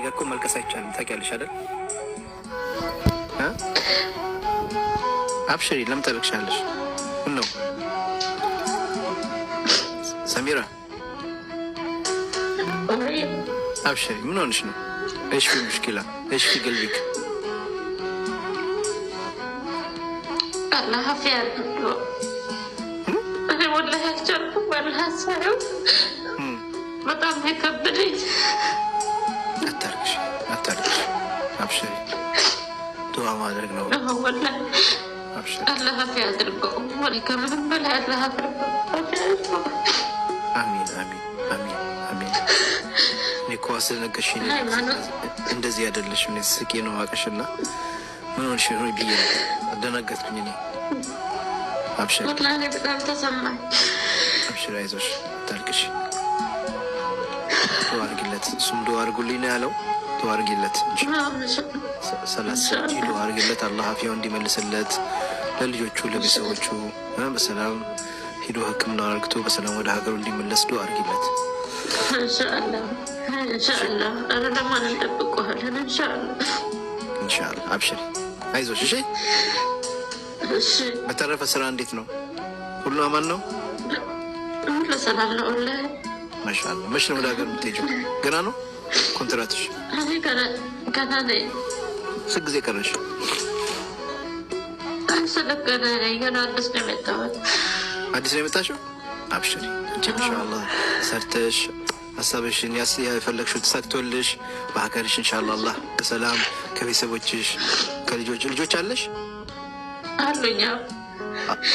ጋር እኮ መልቀስ አይቻልም ታውቂያለሽ አይደል? አብሽሪ ለምን ታለቅሻለሽ? ምን ነው ሰሚራ? አብሽሪ ምን ሆነሽ ነው? ايش في مشكلة؟ ايش في قلبك؟ الله عافية أنا والله أجرب والله أسعف بطعم يكبرني أتركش أبشري دعاء ما أدرك نور والله أبشري الله عافية أدركم ولكم من بلع الله أدركم آمين آمين آمين آمين نكواصل نقشيني እንደዚህ አይደለሽ ምን ስቂ ነው አቀሽና ምን ሆነሽ ነው ብዬ አደናገጥኩኝ እኔ አብሽር ወላሂ በጣም ተሰማኝ አብሽር አይዞሽ ታልቅሽ ተዋርግለት እሱም ዱአ አድርጉልኝ ነው ያለው ተዋርግለት ሰላሳ ዱአ አድርግለት አላህ አፊያውን እንዲመልስለት ለልጆቹ ለቤተሰቦቹ በሰላም ሄዶ ሕክምና አድርግቶ በሰላም ወደ ሀገሩ እንዲመለስ ዱአ አድርግለት ኢንሻአላህ ኢንሻአላህ أنا لما نطبقه هلا إن شاء الله إن شاء الله أبشري አይዞሽ እሺ እሺ በተረፈ ስራ እንዴት ነው ሁሉ አማን ነው ሁሉ ሰላም ነው ወላሂ ማሻአላህ መቼ ነው ወደ ሀገር የምትሄጂው ገና ነው ኮንትራትሽ እኔ ገና ነኝ ስንት ጊዜ ቀረሽ አልሰለቀነ ገና አዲስ ነው የመጣሁት አዲስ ነው የመጣሽው አብሽሪ እንጂ ኢንሻአላህ ሰርተሽ ሀሳብሽን የፈለግሽው ተሳክቶልሽ በሀገርሽ ኢንሻአላህ አላህ በሰላም ከቤተሰቦችሽ ልጆች አለሽ አሉኝ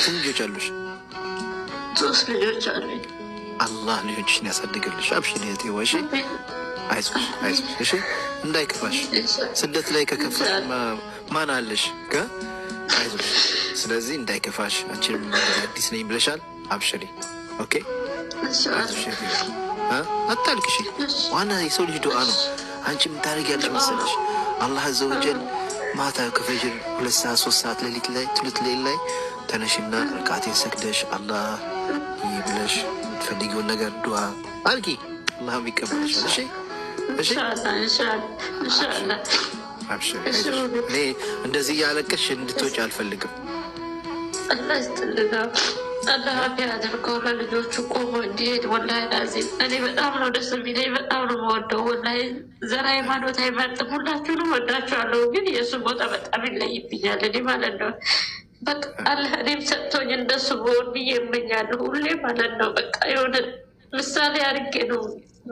ስንት ልጆች አሉሽ 3 ልጆች አሉኝ አላህ ልጆችሽን ያሳድግልሽ አብሽሪ እህቴ ወሺ አይዞሽ እሺ እንዳይከፋሽ ስደት ላይ ከከፋሽ ማን አለሽ አይዞሽ ስለዚህ እንዳይከፋሽ አንቺም አዲስ ነኝ ብለሻል አብሽሪ ኦኬ አታልቅሽ ዋና የሰው ልጅ ዱዓ ነው አንቺ ምን ታደርጊያለሽ መሰለሽ አላህ አዘወጀል ማታ ከፈጅር 2 ሰዓት 3 ሰዓት ሌሊት ላይ ተነሽና ረካቴን ሰግደሽ አላህ ይብለሽ ትፈልጊውን ነገር ዱዓ አድርጊ አላህም ይቀበልሻል እሺ ኢንሻአላህ አብሽሪ እኔ እንደዚህ ያለቅሽ እንድትወጪ አልፈልግም አላህ ይስጥልኝ አላህ አፊያ አድርገው ለልጆቹ ቆሞ እንዲሄድ ወላሂ ላዚም እኔ በጣም ነው ደስ የሚለኝ በጣም ነው የምወደው ወላሂ ዘር ሃይማኖት አይመርጥም ሁላችሁንም ወዳችኋለሁ ግን የእሱ ቦታ በጣም ይለይብኛል እኔ ማለት ነው በቃ አላህ እኔም ሰጥቶኝ እንደሱ ብሆን ብዬ እመኛለሁ ሁሌ ማለት ነው በቃ የሆነ ምሳሌ አድርጌ ነው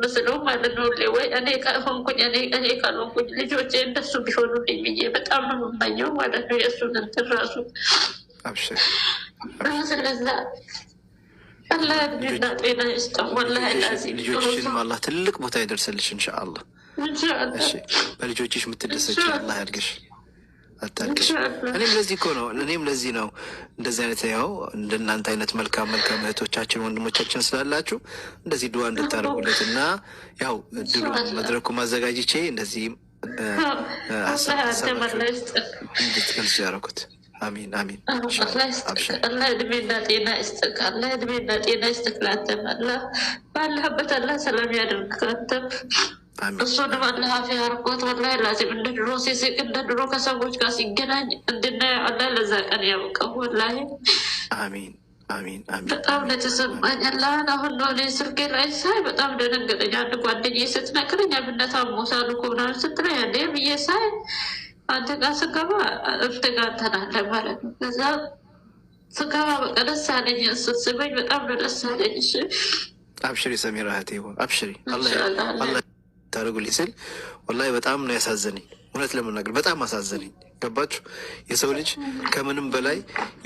ምስለው ማለት ነው ሁሌ ወይ እኔ ካልሆንኩኝ እኔ ካልሆንኩኝ ልጆቼ እንደሱ ቢሆኑልኝ ብዬ በጣም ነው የምመኘው ማለት ነው የእሱን እንትን ራሱ አብሽር ስለዛ አላህ እድሜና ጤና ይስጠው ወላሂ ላዚም ልጆችሽንም አላህ ትልቅ ቦታ ይደርስልሽ ኢንሻአላህ እሺ በልጆችሽ የምትደሰች አላህ ያድርግሽ አታልቅሽ እኔም ለዚህ ነው እንደዚህ አይነት ያው እንደናንተ አይነት መልካም እህቶቻችን ወንድሞቻችን ስላላችሁ እንደዚህ ዱዓ እንድታደርጉለት እና ያው እድሉ መድረኩ ማዘጋጅቼ እንደዚህ እንድትገልጽ ያደረኩት አሚን አሚን አላህ እድሜና ጤና ይስጥክ አላህ እድሜና ጤና ይስጥክ ላንተም አላህ ባለህበት አላህ ሰላም ያድርግህ አንተም እሱንም አላህ አፊያ አድርጎት ወላሂ ላዚም እንደ ድሮ ሲስቅ እንደ ድሮ ከሰዎች ጋር ሲገናኝ እንድናየው አላህ ለዛ ቀን ያብቃው ወላሂ አሚን አሚን አሚን በጣም ለተሰማኝ አላህን አሁን ነው እኔ ስልኬ ላይ ሳይ በጣም ደነገጠኝ አንድ ጓደኛዬ ስትነግረኝ አብነት አሞታል እኮ ምናምን ስትለኝ እንዴ ብዬ ሳይ አንተ ጋር ስገባ ጋር ተናለ ማለት ነው ከዛ ስገባ በቃ ደስ አለኝ ስትስበኝ በጣም ነው ደስ አለኝ እሺ አብሽሪ ሰሚራ እህቴ አብሽሪ አላህ ታደርጉልኝ ስል ወላሂ በጣም ነው ያሳዘነኝ እውነት ለመናገር በጣም አሳዘነኝ ገባችሁ የሰው ልጅ ከምንም በላይ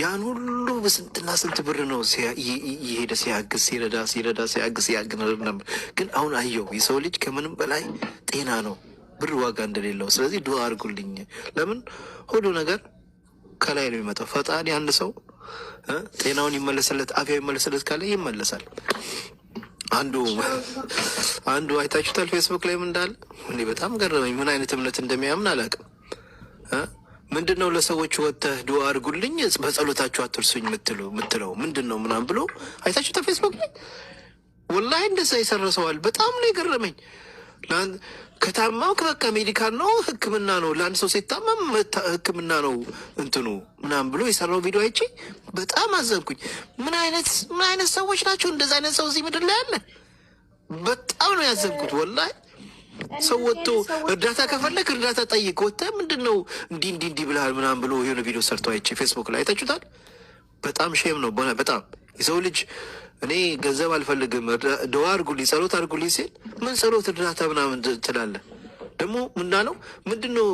ያን ሁሉ በስንትና ስንት ብር ነው ይሄደ ሲያግዝ ሲያግዝ ነበር ግን አሁን አየው የሰው ልጅ ከምንም በላይ ጤና ነው ብር ዋጋ እንደሌለው ስለዚህ ዱዓ አድርጉልኝ ለምን ሁሉ ነገር ከላይ ነው የሚመጣው ፈጣሪ አንድ ሰው ጤናውን ይመለስለት አፊያ ይመለስለት ካለ ይመለሳል አንዱ አይታችሁታል ፌስቡክ ላይ ምን እንዳለ እኔ በጣም ገረመኝ ምን አይነት እምነት እንደሚያምን አላውቅም ምንድነው ለሰዎች ወጥተህ ዱዓ አድርጉልኝ በጸሎታችሁ አትርሱኝ ምትለው ምንድነው ምናምን ብሎ አይታችሁታል ፌስቡክ ላይ ወላሂ እንደዛ ይሰረሰዋል በጣም ነው የገረመኝ ከታመምክ በቃ ሜዲካል ነው ሕክምና ነው። ለአንድ ሰው ሲታመም ሕክምና ነው እንትኑ ምናምን ብሎ የሰራው ቪዲዮ አይቼ በጣም አዘንኩኝ። ምን አይነት ሰዎች ናቸው? እንደዚ አይነት ሰው እዚህ ምድር ላይ አለ? በጣም ነው ያዘንኩት ወላሂ። ሰው ወጥቶ እርዳታ ከፈለክ እርዳታ ጠይቅ፣ ወጥተህ ምንድን ነው እንዲህ ብልሃል ምናምን ብሎ የሆነ ቪዲዮ ሰርቶ አይቼ ፌስቡክ ላይ አይታችሁታል። በጣም ሼም ነው በጣም የሰው ልጅ። እኔ ገንዘብ አልፈልግም ደዋ አድርጉልኝ ጸሎት አድርጉልኝ ሲል ምን ጸሎት እርዳታ ምናምን ትላለህ? ደግሞ ምናለው ምንድን ነው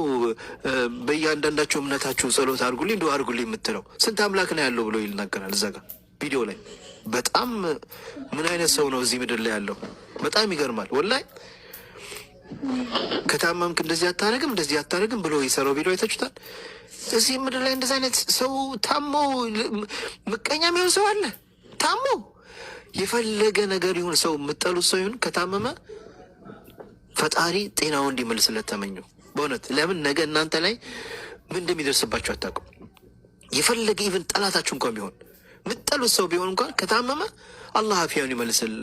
በየአንዳንዳቸው እምነታችሁ ጸሎት አድርጉልኝ ደዋ አድርጉልኝ የምትለው? ስንት አምላክ ነው ያለው ብሎ ይናገራል እዛ ጋር ቪዲዮ ላይ። በጣም ምን አይነት ሰው ነው እዚህ ምድር ላይ ያለው? በጣም ይገርማል ወላሂ። ከታመምክ እንደዚህ አታረግም ብሎ የሰራው ቪዲዮ አይታችሁታል። እዚህ ምድር ላይ እንደዚህ አይነት ሰው ታሞ ምቀኛ የሚሆን ሰው አለ? ታሞ የፈለገ ነገር ይሁን ሰው የምጠሉት ሰው ይሁን ከታመመ ፈጣሪ ጤናውን እንዲመልስለት ተመኙ። በእውነት ለምን ነገ እናንተ ላይ ምን እንደሚደርስባቸው አታውቁም። የፈለገ ኢቭን ጠላታችሁ እንኳን ቢሆን የምጠሉት ሰው ቢሆን እንኳን ከታመመ አላህ አፊያውን ይመልስል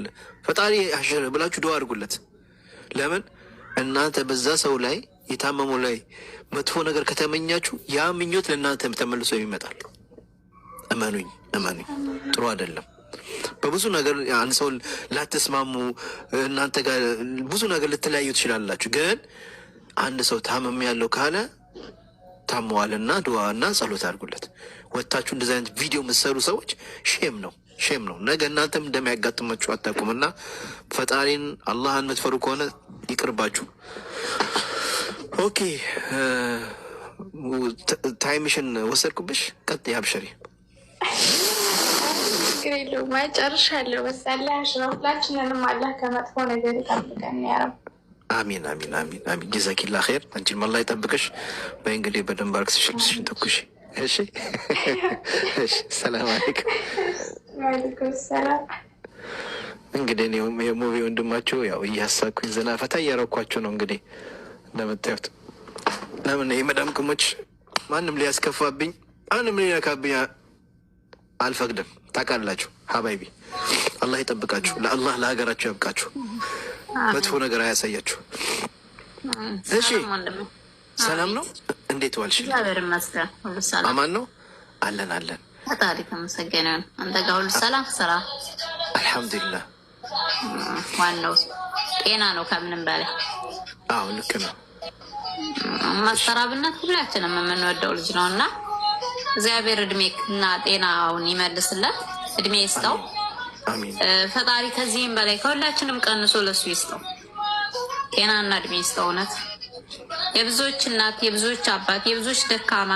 ፈጣሪ አሸር ብላችሁ ዱዓ አድርጉለት። ለምን እናንተ በዛ ሰው ላይ የታመመው ላይ መጥፎ ነገር ከተመኛችሁ ያ ምኞት ለእናንተ ተመልሶ ይመጣል። እመኑኝ፣ ጥሩ አይደለም። በብዙ ነገር አንድ ሰው ላትስማሙ እናንተ ጋር ብዙ ነገር ልትለያዩ ትችላላችሁ። ግን አንድ ሰው ታመም ያለው ካለ ታመዋልና ዱዓና ጸሎት አድርጉለት። ወጥታችሁ እንደዚህ አይነት ቪዲዮ የምትሰሩ ሰዎች ሼም ነው። ነገ እናንተም እንደሚያጋጥማችሁ አታውቁምና ፈጣሪን አላህን የምትፈሩ ከሆነ ይቅርባችሁ። ኦኬ ታይምሽን ወሰድኩብሽ። ቀጥ ያብሸሪ ጨርሻለሁ። በሳላ ሁላችንንም አላህ ከመጥፎ ነገር ይጠብቀን ያረብ። አሚን። ጀዛኪላ ኸይር። አንቺን አላህ ይጠብቅሽ። በእንግዲህ በደንብ አርክስሽ ልብስሽን ተኩሽ። እሺ። ሰላም አለይኩም። ዋሌኩም ሰላም። እንግዲህ እኔ የሙቪ ወንድማችሁ ያው እያሳኩኝ ዘና ፈታ እያረኳችሁ ነው። እንግዲህ እንደምታዩት ለምን የመዳም ቅሞች ማንም ሊያስከፋብኝ ማንም ሊነካብኝ አልፈቅድም። ታውቃላችሁ ሀባይቢ፣ አላህ ይጠብቃችሁ። ለአላህ ለሀገራችሁ ያብቃችሁ። መጥፎ ነገር አያሳያችሁ። እሺ ሰላም ነው። እንዴት ዋልሽ? አማን ነው አለን። ፈጣሪ ተመሰገነ። አንተ ጋር ሁሉ ሰላም ስራ? አልሐምዱሊላህ። ዋናው ጤና ነው ከምንም በላይ። አዎ ልክ ነው። ማስተራብነት ሁላችንም የምንወደው ልጅ ነው እና እግዚአብሔር እድሜና ጤናውን ይመልስለት፣ እድሜ ይስጠው። አሚን። ፈጣሪ ከዚህም በላይ ከሁላችንም ቀንሶ ለሱ ይስጠው፣ ጤናና እድሜ ይስጠው። እውነት የብዙዎች እናት፣ የብዙዎች አባት፣ የብዙዎች ደካማ፣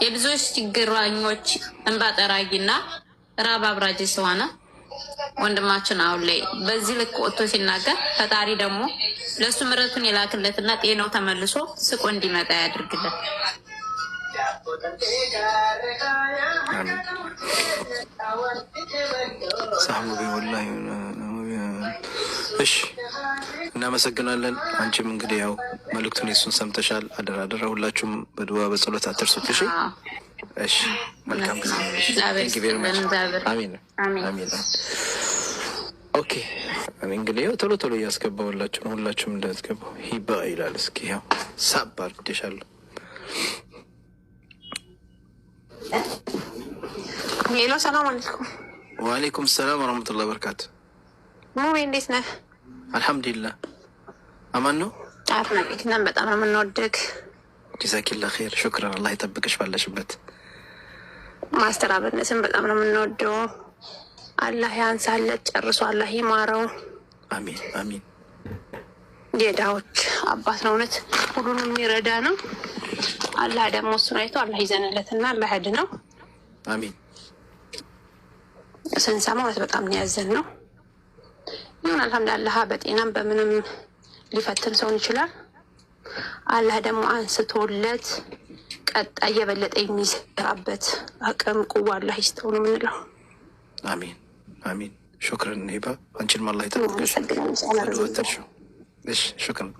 የብዙዎች ችግረኞች እንባ ጠራጊና ራብ አብራጅ ስለሆነ ወንድማችን አሁን ላይ በዚህ ልክ ወጥቶ ሲናገር ፈጣሪ ደግሞ ለሱ ምሕረቱን የላክለትና ጤናው ተመልሶ ስቆ እንዲመጣ ያድርግለት። እሺ እናመሰግናለን። አንቺም እንግዲህ ያው መልእክቱን የሱን ሰምተሻል። አደራ ሁላችሁም በድዋ በጸሎት አትርሱት። እሺ እሺ። መልካም ጊዜ። አሚን። ኦኬ እንግዲህ ያው ቶሎ እያስገባሁላችሁ ነው። ሁላችሁም እንዳትገባው ሂባ ይላል። እስኪ ያው ሳብ አድርጌሻለሁ። ሄሎ፣ ሰላም አለይኩም። ወአለይኩም ሰላም ወረህመቱላሂ ወበረካቱ። ሙቤ እንዴት ነህ? አልሐምዱሊላህ አማን ነው። አድናቂትነን በጣም ነው የምንወድግ። ጀዛኪላ ኸይር ሹክራን። አላህ ይጠብቅሽ ባለሽበት። ማስተር አብነትን በጣም ነው የምንወደው። አላህ ያንሳለት ጨርሶ አላህ ይማረው። አሚን። የዳዎች አባት ነው፣ እውነት ሁሉንም የሚረዳ ነው። አላህ ደግሞ እሱን አይቶ አላህ ይዘንለትና አላህ ያድነው። አሚን። ስንሰማ እውነት በጣም ያዘን ነው። ይሁን አልሐምዱሊላህ። በጤናም በምንም ሊፈትን ሰውን ይችላል። አላህ ደግሞ አንስቶለት ቀጣይ የበለጠ የሚሰራበት አቅም ቁዋ አላህ ይስጠው ነው የምንለው። አሚን። ሹክረን ሂባ። አንቺን አላህ ይጠብቅሽ። እሺ ሹክረን።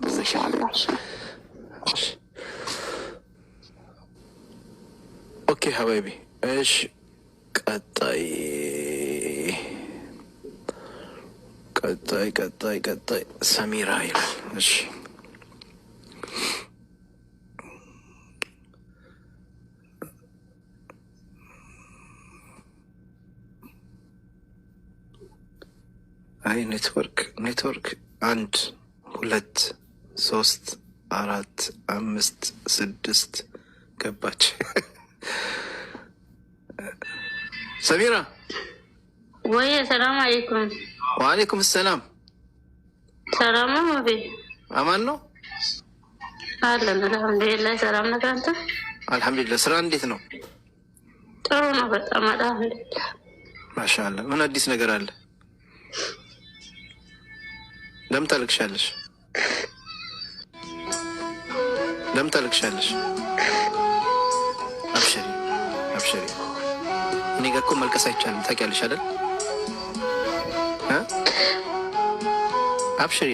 ኦኬ ሀባይቢ። እሺ ቀጣይ ቀጣይ ሰሚራ ይላል። እሺ አይ ኔትወርክ 1 2 3 4 5 6 ገባች። ሰሚራ ወይ ሰላም አለይኩም። ወአለይኩም ሰላም። ሰላም ነው ወዴ? አማን ነው አለን አልሐምዱሊላህ። ሰላም ነው አንተ? አልሐምዱሊላህ። ስራ እንዴት ነው? ጥሩ ነው በጣም አልሐምዱሊላህ። ማሻአላህ። ምን አዲስ ነገር አለ? ለምን ታለቅሻለሽ? አብሽሪ። እኔ ጋር እኮ መልቀስ አይቻልም ታውቂያለሽ አይደል? አብሽሪ